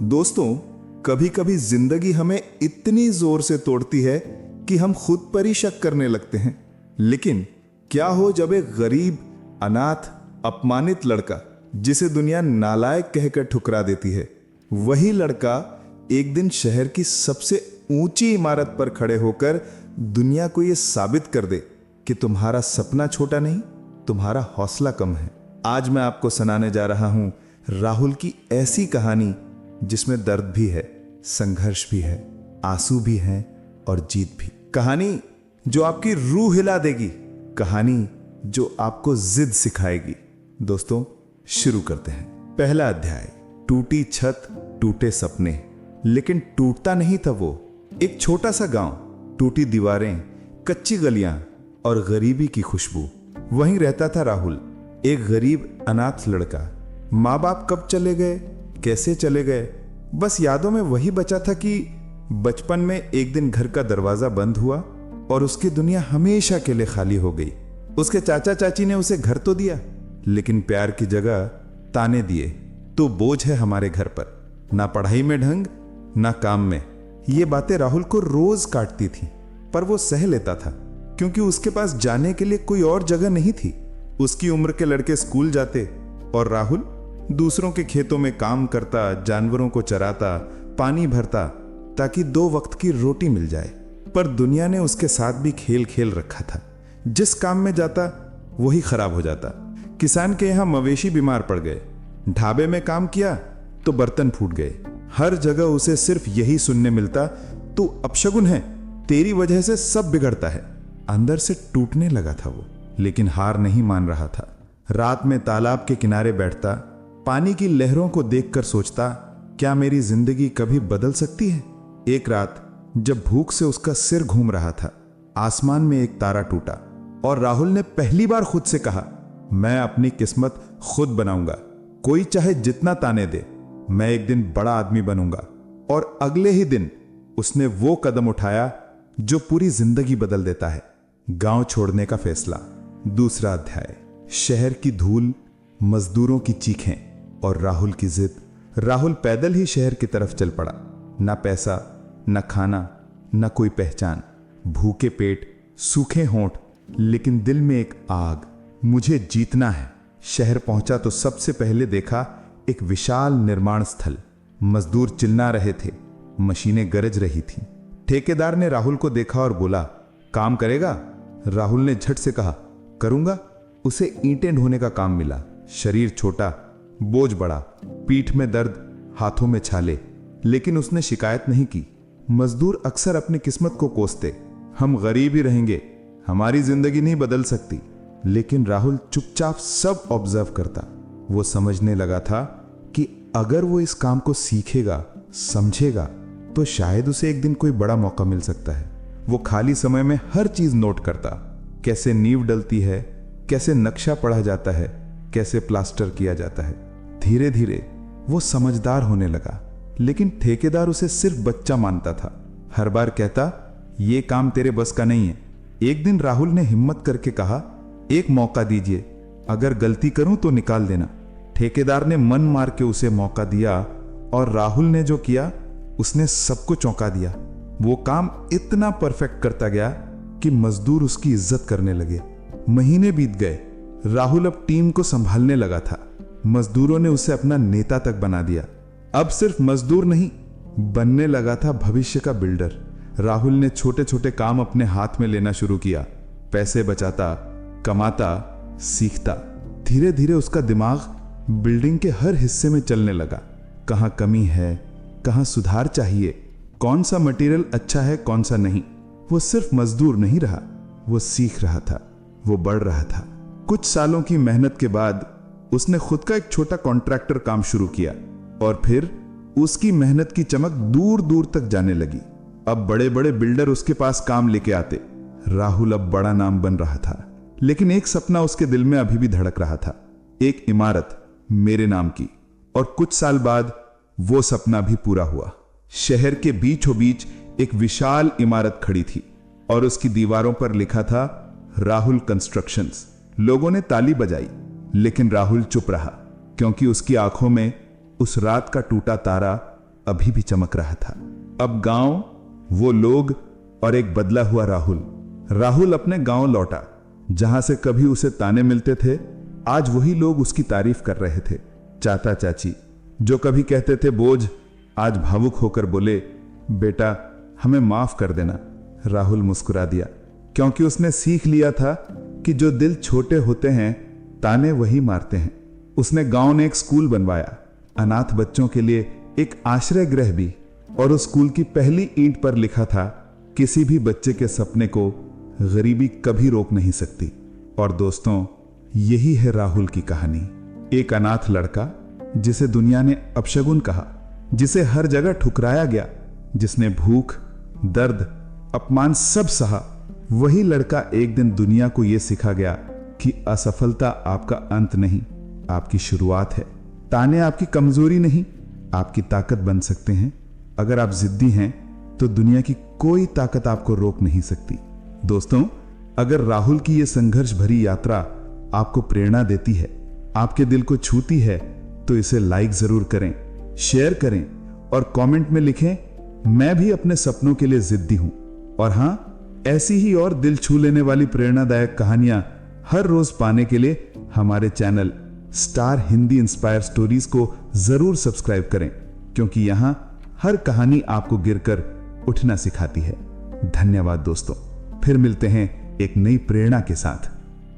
दोस्तों, कभी कभी जिंदगी हमें इतनी जोर से तोड़ती है कि हम खुद पर ही शक करने लगते हैं। लेकिन क्या हो जब एक गरीब, अनाथ, अपमानित लड़का, जिसे दुनिया नालायक कहकर ठुकरा देती है, वही लड़का एक दिन शहर की सबसे ऊंची इमारत पर खड़े होकर दुनिया को यह साबित कर दे कि तुम्हारा सपना छोटा नहीं, तुम्हारा हौसला कम है। आज मैं आपको सुनाने जा रहा हूं राहुल की ऐसी कहानी जिसमें दर्द भी है, संघर्ष भी है, आंसू भी हैं और जीत भी। कहानी जो आपकी रूह हिला देगी, कहानी जो आपको जिद सिखाएगी। दोस्तों, शुरू करते हैं। पहला अध्याय। टूटी छत, टूटे सपने। लेकिन टूटता नहीं था वो। एक छोटा सा गांव, टूटी दीवारें, कच्ची गलियां और गरीबी की खुशबू। वहीं रहता था राहुल, एक गरीब अनाथ लड़का। माँ बाप कब चले गए, कैसे चले गए, बस यादों में वही बचा था कि बचपन में एक दिन घर का दरवाजा बंद हुआ और उसकी दुनिया हमेशा के लिए खाली हो गई। उसके चाचा चाची ने उसे घर तो दिया, लेकिन प्यार की जगह ताने दिए। तो बोझ है हमारे घर पर, ना पढ़ाई में ढंग, ना काम में। ये बातें राहुल को रोज काटती थी, पर वो सह लेता था क्योंकि उसके पास जाने के लिए कोई और जगह नहीं थी। उसकी उम्र के लड़के स्कूल जाते और राहुल दूसरों के खेतों में काम करता, जानवरों को चराता, पानी भरता, ताकि 2 वक्त की रोटी मिल जाए। पर दुनिया ने उसके साथ भी खेल खेल रखा था। जिस काम में जाता वही खराब हो जाता। किसान के यहां मवेशी बीमार पड़ गए, ढाबे में काम किया तो बर्तन फूट गए। हर जगह उसे सिर्फ यही सुनने मिलता, तू अपशगुन है, तेरी वजह से सब बिगड़ता है। अंदर से टूटने लगा था वो, लेकिन हार नहीं मान रहा था। रात में तालाब के किनारे बैठता, पानी की लहरों को देखकर सोचता, क्या मेरी जिंदगी कभी बदल सकती है। एक रात जब भूख से उसका सिर घूम रहा था, आसमान में एक तारा टूटा और राहुल ने पहली बार खुद से कहा, मैं अपनी किस्मत खुद बनाऊंगा, कोई चाहे जितना ताने दे, मैं एक दिन बड़ा आदमी बनूंगा। और अगले ही दिन उसने वो कदम उठाया जो पूरी जिंदगी बदल देता है, गांव छोड़ने का फैसला। दूसरा अध्याय। शहर की धूल, मजदूरों की चीखें और राहुल की जिद। राहुल पैदल ही शहर की तरफ चल पड़ा। ना पैसा, ना खाना, ना कोई पहचान। भूखे पेट, सूखे होंठ, लेकिन दिल में एक आग, मुझे जीतना है। शहर पहुंचा तो सबसे पहले देखा एक विशाल निर्माण स्थल। मजदूर चिल्ला रहे थे, मशीनें गरज रही थीं। ठेकेदार ने राहुल को देखा और बोला, काम करेगा? राहुल ने झट से कहा, करूंगा। उसे ईंटें ढोने का काम मिला। शरीर छोटा, बोझ बड़ा, पीठ में दर्द, हाथों में छाले, लेकिन उसने शिकायत नहीं की। मजदूर अक्सर अपनी किस्मत को कोसते, हम गरीब ही रहेंगे, हमारी जिंदगी नहीं बदल सकती। लेकिन राहुल चुपचाप सब ऑब्जर्व करता। वो समझने लगा था कि अगर वो इस काम को सीखेगा, समझेगा, तो शायद उसे एक दिन कोई बड़ा मौका मिल सकता है। वो खाली समय में हर चीज नोट करता, कैसे नींव डलती है, कैसे नक्शा पढ़ा जाता है, कैसे प्लास्टर किया जाता है। धीरे धीरे वो समझदार होने लगा, लेकिन ठेकेदार उसे सिर्फ बच्चा मानता था। हर बार कहता, ये काम तेरे बस का नहीं है। एक दिन राहुल ने हिम्मत करके कहा, एक मौका दीजिए, अगर गलती करूं तो निकाल देना। ठेकेदार ने मन मार के उसे मौका दिया और राहुल ने जो किया उसने सबको चौंका दिया। वो काम इतना परफेक्ट करता गया कि मजदूर उसकी इज्जत करने लगे। महीने बीत गए, राहुल अब टीम को संभालने लगा था। मजदूरों ने उसे अपना नेता तक बना दिया। अब सिर्फ मजदूर नहीं, बनने लगा था भविष्य का बिल्डर। राहुल ने छोटे छोटे काम अपने हाथ में लेना शुरू किया। पैसे बचाता, कमाता, सीखता। धीरे धीरे उसका दिमाग बिल्डिंग के हर हिस्से में चलने लगा। कहां कमी है, कहां सुधार चाहिए, कौन सा मटेरियल अच्छा है, कौन सा नहीं। वो सिर्फ मजदूर नहीं रहा, वो सीख रहा था, वो बढ़ रहा था। कुछ सालों की मेहनत के बाद उसने खुद का एक छोटा कॉन्ट्रैक्टर काम शुरू किया और फिर उसकी मेहनत की चमक दूर दूर तक जाने लगी। अब बड़े बड़े बिल्डर उसके पास काम लेके आते। राहुल अब बड़ा नाम बन रहा था, लेकिन एक सपना उसके दिल में अभी भी धड़क रहा था, एक इमारत मेरे नाम की। और कुछ साल बाद वो सपना भी पूरा हुआ। शहर के बीचों बीच एक विशाल इमारत खड़ी थी और उसकी दीवारों पर लिखा था, राहुल कंस्ट्रक्शंस। लोगों ने ताली बजाई, लेकिन राहुल चुप रहा, क्योंकि उसकी आंखों में उस रात का टूटा तारा अभी भी चमक रहा था। अब गांव, वो लोग और एक बदला हुआ राहुल। राहुल अपने गांव लौटा, जहां से कभी उसे ताने मिलते थे। आज वही लोग उसकी तारीफ कर रहे थे। चाचा चाची जो कभी कहते थे बोझ, आज भावुक होकर बोले, बेटा हमें माफ कर देना। राहुल मुस्कुरा दिया, क्योंकि उसने सीख लिया था कि जो दिल छोटे होते हैं ताने वही मारते हैं। उसने गांव ने एक स्कूल बनवाया, अनाथ बच्चों के लिए एक आश्रय गृह भी, और उस स्कूल की पहली ईंट पर लिखा था, किसी भी बच्चे के सपने को गरीबी कभी रोक नहीं सकती। और दोस्तों, यही है राहुल की कहानी। एक अनाथ लड़का जिसे दुनिया ने अपशगुन कहा, जिसे हर जगह ठुकराया गया, जिसने भूख, दर्द, अपमान सब सहा। वही लड़का एक दिन दुनिया को यह सिखा गया कि असफलता आपका अंत नहीं, आपकी शुरुआत है। ताने आपकी कमजोरी नहीं, आपकी ताकत बन सकते हैं। अगर आप जिद्दी हैं तो दुनिया की कोई ताकत आपको रोक नहीं सकती। दोस्तों, अगर राहुल की यह संघर्ष भरी यात्रा आपको प्रेरणा देती है, आपके दिल को छूती है, तो इसे लाइक जरूर करें, शेयर करें और कमेंट में लिखें, मैं भी अपने सपनों के लिए जिद्दी हूं। और हां, ऐसी ही और दिल छू लेने वाली प्रेरणादायक कहानियां हर रोज पाने के लिए हमारे channel star Hindi inspire stories को जरूर सब्सक्राइब करें, क्योंकि यहां हर कहानी आपको गिरकर उठना सिखाती है। धन्यवाद दोस्तों, फिर मिलते हैं एक नई प्रेरणा के साथ।